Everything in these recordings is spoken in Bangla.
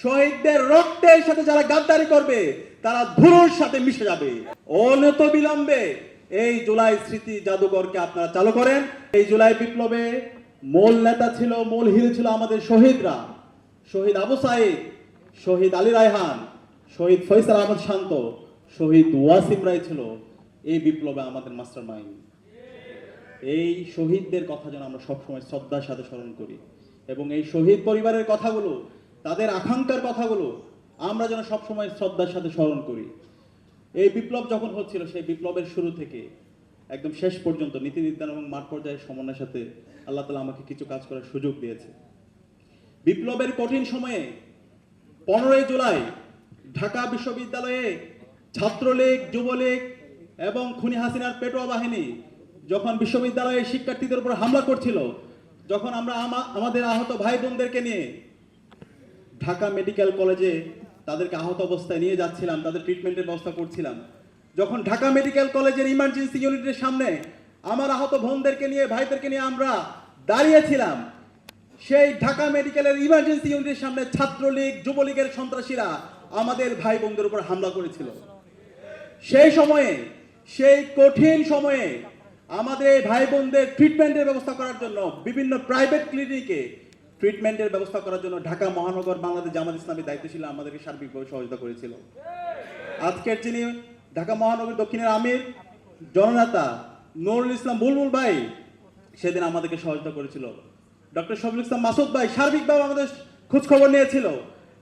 শহীদদের রক্তের সাথে যারা গাদ্দারি করবে তারা ধুলোর সাথে মিশে যাবে। অনত বিলম্বে এই জুলাই স্মৃতি জাদুঘরকে আপনারা চালু করেন। এই জুলাই বিপ্লবে মূল নেতা ছিল, মূল হিরো ছিল আমাদের শহীদরা। শহীদ আবু সাইদ, শহীদ আলী রায়হান, শহীদ ফয়সাল আহমদ শান্ত, শহীদ ওয়াসিম রায় ছিল এই বিপ্লবে আমাদের মাস্টার মাইন্ড। এই শহীদদের কথা যেন আমরা সবসময় শ্রদ্ধার সাথে স্মরণ করি এবং এই শহীদ পরিবারের কথাগুলো, তাদের আকাঙ্ক্ষার কথাগুলো আমরা যেন সবসময় শ্রদ্ধার সাথে স্মরণ করি। এই বিপ্লব যখন হচ্ছিল সেই বিপ্লবের শুরু থেকে একদম শেষ পর্যন্ত নীতি নির্ধারণ এবং মাঠ পর্যায়ের সমন্বয়ের সাথে আল্লাহ তাআলা আমাকে কিছু কাজ করার সুযোগ দিয়েছে। বিপ্লবের কঠিন সময়ে 15 জুলাই ঢাকা বিশ্ববিদ্যালয়ে ছাত্রলীগ, যুবলীগ এবং খুনি হাসিনার পেটোয়া বাহিনী যখন বিশ্ববিদ্যালয়ের শিক্ষার্থীদের উপর হামলা করছিল, যখন আমরা আমাদের আহত ভাই বোনদেরকে নিয়ে ঢাকা মেডিকেল কলেজে তাদেরকে আহত অবস্থায় নিয়ে যাচ্ছিলাম, তাদের ট্রিটমেন্টের ব্যবস্থা করছিলাম, যখন ঢাকা মেডিকেল কলেজের ইমার্জেন্সি ইউনিটের সামনে আমার আহত বোনদেরকে নিয়ে, ভাইদেরকে নিয়ে আমরা দাঁড়িয়েছিলাম, সেই ঢাকা মেডিকেলের ইমার্জেন্সি ইউনিটের সামনে ছাত্রলীগ, যুবলীগের সন্ত্রাসীরা আমাদের ভাই বোনদের উপর হামলা করেছিল। সেই সময়ে, সেই কঠিন সময়ে আমাদের এই ভাই বোনদের ট্রিটমেন্টের ব্যবস্থা করার জন্য বিভিন্ন প্রাইভেট ক্লিনিকে ট্রিটমেন্টের ব্যবস্থা করার জন্য ঢাকা মহানগর বাংলাদেশ জামাত ইসলামী দায়িত্বশীল আমাদেরকে সার্বিকভাবে সহযোগিতা করেছিল। আজকের যিনি ঢাকা মহানগর দক্ষিণের আমির জননেতা নুরুল ইসলাম বুলবুল ভাই সেদিন আমাদেরকে সহযোগিতা করেছিল। ডক্টর শফিকুল ইসলাম মাসুদ ভাই সার্বিকভাবে আমাদের খোঁজ খবর নিয়েছিল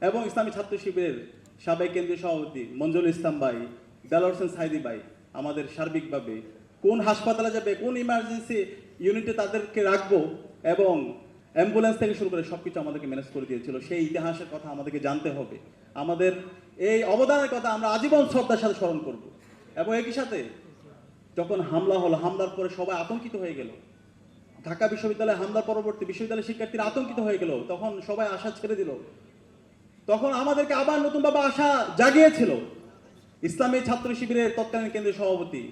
এবং ইসলামী ছাত্র শিবিরের সাবেক কেন্দ্রীয় সভাপতি মঞ্জুরুল ইসলাম ভাই, দেলোয়ার হোসেন সাইদি ভাই আমাদের সার্বিকভাবে কোন হাসপাতালে যাবে, কোন ইমার্জেন্সি ইউনিটে তাদেরকে রাখবো এবং অ্যাম্বুলেন্স থেকে শুরু করে সবকিছু আমাদেরকে ম্যানেজ করে দিয়েছিল। সেই ইতিহাসের কথা আমাদেরকে জানতে হবে, আমাদের এই অবদানের কথা আমরা আজীবন শ্রদ্ধার সাথে স্মরণ করব। এবং একই সাথে যখন হামলা হলো, হামলার পরে সবাই আতঙ্কিত হয়ে গেল, ঢাকা বিশ্ববিদ্যালয়ে হামলার পরবর্তী বিশ্ববিদ্যালয়ের শিক্ষার্থীরা আতঙ্কিত হয়ে গেল, তখন সবাই আশা ছেড়ে দিল। তখন আমাদেরকে আবার নতুনভাবে আশা জাগিয়েছিল ইসলামী ছাত্র শিবিরের তৎকালীন কেন্দ্রীয় সভাপতি।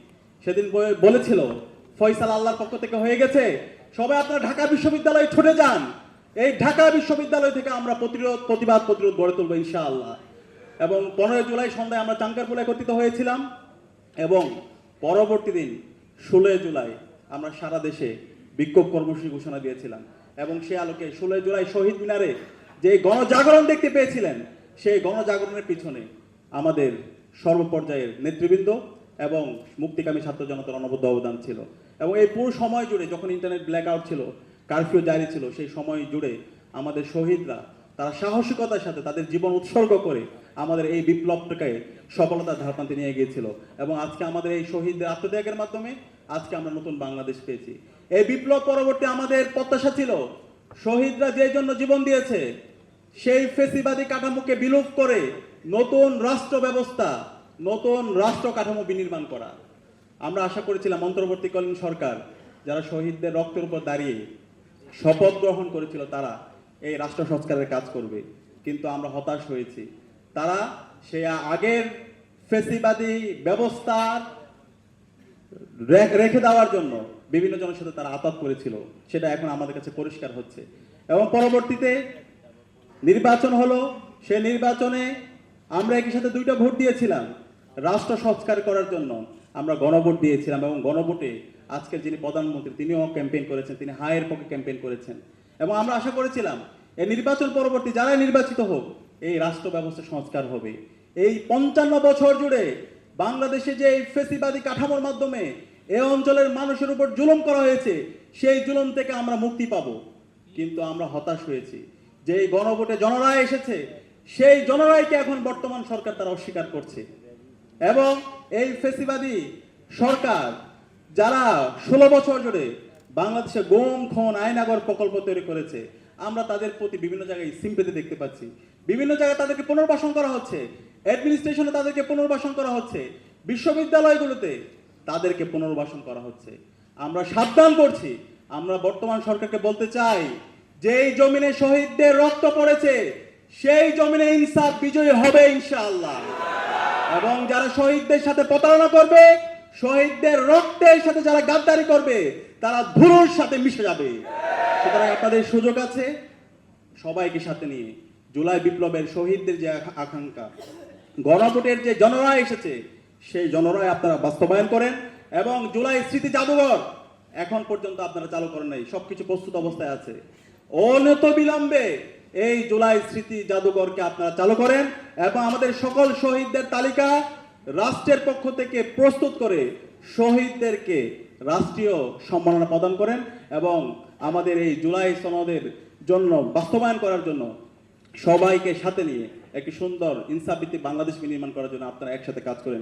সেদিন বলেছিল ফয়সাল আল্লাহর পক্ষ থেকে হয়ে গেছে, সবাই আপনারা ঢাকা বিশ্ববিদ্যালয়ে ছুটে যান, এই ঢাকা বিশ্ববিদ্যালয় থেকে আমরা প্রতিবাদ প্রতিরোধ গড়ে তুলবো ইনশাআল্লাহ। এবং 15 জুলাই সন্ধ্যায় আমরা চাঙ্কারপুলে একত্রিত হয়েছিলাম এবং পরবর্তী দিন 16 জুলাই আমরা সারা দেশে বিক্ষোভ কর্মসূচি ঘোষণা দিয়েছিলাম এবং সে আলোকে 16 জুলাই শহীদ মিনারে যে গণজাগরণ দেখতে পেয়েছিলেন, সেই গণজাগরণের পিছনে আমাদের সর্বপর্যায়ের নেতৃবৃন্দ এবং মুক্তিকামী ছাত্র জনতার অনবদ্য অবদান ছিল। এবং এই পুরো সময় জুড়ে যখন ইন্টারনেট ব্ল্যাক আউট ছিল, কারফিউ জারি ছিল, সেই সময় জুড়ে আমাদের শহীদরা তারা সাহসিকতার সাথে তাদের জীবন উৎসর্গ করে আমাদের এই বিপ্লবটাকে সফলতার ধারপ্রান্তে নিয়ে গিয়েছিল। এবং আজকে আমাদের এই শহীদদের আত্মত্যাগের মাধ্যমে আজকে আমরা নতুন বাংলাদেশ পেয়েছি। এই বিপ্লব পরবর্তী আমাদের প্রত্যাশা ছিল শহীদরা যে জন্য জীবন দিয়েছে সেই ফেসিবাদী কাঠামোকে বিলোপ করে নতুন রাষ্ট্র ব্যবস্থা, নতুন রাষ্ট্র কাঠামো বিনির্মাণ করা। আমরা আশা করেছিলাম অন্তর্বর্তীকালীন সরকার যারা শহীদদের রক্তের উপর দাঁড়িয়ে শপথ গ্রহণ করেছিল তারা এই রাষ্ট্র সংস্কারের কাজ করবে, কিন্তু আমরা হতাশ হয়েছি। তারা সে আগের ফেসিবাদী ব্যবস্থা রেখে দেওয়ার জন্য বিভিন্ন জনের সাথে তারা আতাত করেছিল, সেটা এখন আমাদের কাছে পরিষ্কার হচ্ছে। এবং পরবর্তীতে নির্বাচন হলো, সে নির্বাচনে আমরা একই সাথে 2টা ভোট দিয়েছিলাম রাষ্ট্র সংস্কার করার জন্য, আমরা গণভোট দিয়েছিলাম এবং গণভোটে আজকের যিনি প্রধানমন্ত্রী তিনিও ক্যাম্পেইন করেছেন, তিনি হায়ের পক্ষে ক্যাম্পেইন করেছেন। এবং আমরা আশা করেছিলাম এই নির্বাচন পরবর্তী যারাই নির্বাচিত হোক এই রাষ্ট্র ব্যবস্থা সংস্কার হবে। এই 55 বছর জুড়ে বাংলাদেশে যে এই ফেসিবাদী কাঠামোর মাধ্যমে এই অঞ্চলের মানুষের উপর জুলুম করা হয়েছে, সেই জুলুম থেকে আমরা মুক্তি পাবো, কিন্তু আমরা হতাশ হয়েছি যে এই গণভোটে জনরায় এসেছে, সেই জনরায়কে এখন বর্তমান সরকার তারা অস্বীকার করছে। এবং এই ফেসিবাদী সরকার যারা 16 বছর জুড়ে বাংলাদেশে গুম, খুন, আয়নাগর প্রকল্প তৈরি করেছে, আমরা তাদের প্রতি বিভিন্ন জায়গায় সিম্পেথি দেখতে পাচ্ছি। বিভিন্ন জায়গায় তাদেরকে পুনর্বাসন করা হচ্ছে, অ্যাডমিনিস্ট্রেশনে তাদেরকে পুনর্বাসন করা হচ্ছে, বিশ্ববিদ্যালয়গুলোতে তাদেরকে পুনর্বাসন করা হচ্ছে। আমরা সাবধান করছি, আমরা বর্তমান সরকারকে বলতে চাই যে এই জমিনে শহীদদের রক্ত পড়েছে, সেই জমিনে ইনসাফ বিজয়ী হবে ইনশাআল্লাহ। এবং যারা শহীদদের সাথে প্রতারণা করবে, শহীদদের রক্তের সাথে যারা গাদ্দারি করবে তারা ধুলোর সাথে মিশে যাবে। সুতরাং আপনাদের সুযোগ আছে সবাইকে সাথে নিয়ে জুলাই বিপ্লবের শহীদদের যে আকাঙ্ক্ষা, গণভোটের যে জনরায় এসেছে, সেই জনরায় আপনারা বাস্তবায়ন করেন এবং জুলাই স্মৃতি জাদুঘর এখন পর্যন্ত আপনারা চালু করেন নাই, সবকিছু প্রস্তুত অবস্থায় আছে। অনত বিলম্বে এই জুলাই স্মৃতি জাদুঘরকে আপনারা চালু করেন এবং আমাদের সকল শহীদদের তালিকা রাষ্ট্রের পক্ষ থেকে প্রস্তুত করে শহীদদেরকে রাষ্ট্রীয় সম্মাননা প্রদান করেন এবং আমাদের এই জুলাই সনদের জন্য বাস্তবায়ন করার জন্য সবাইকে সাথে নিয়ে একটি সুন্দর ইনসাফ ভিত্তিক বাংলাদেশকে নির্মাণ করার জন্য আপনারা একসাথে কাজ করেন।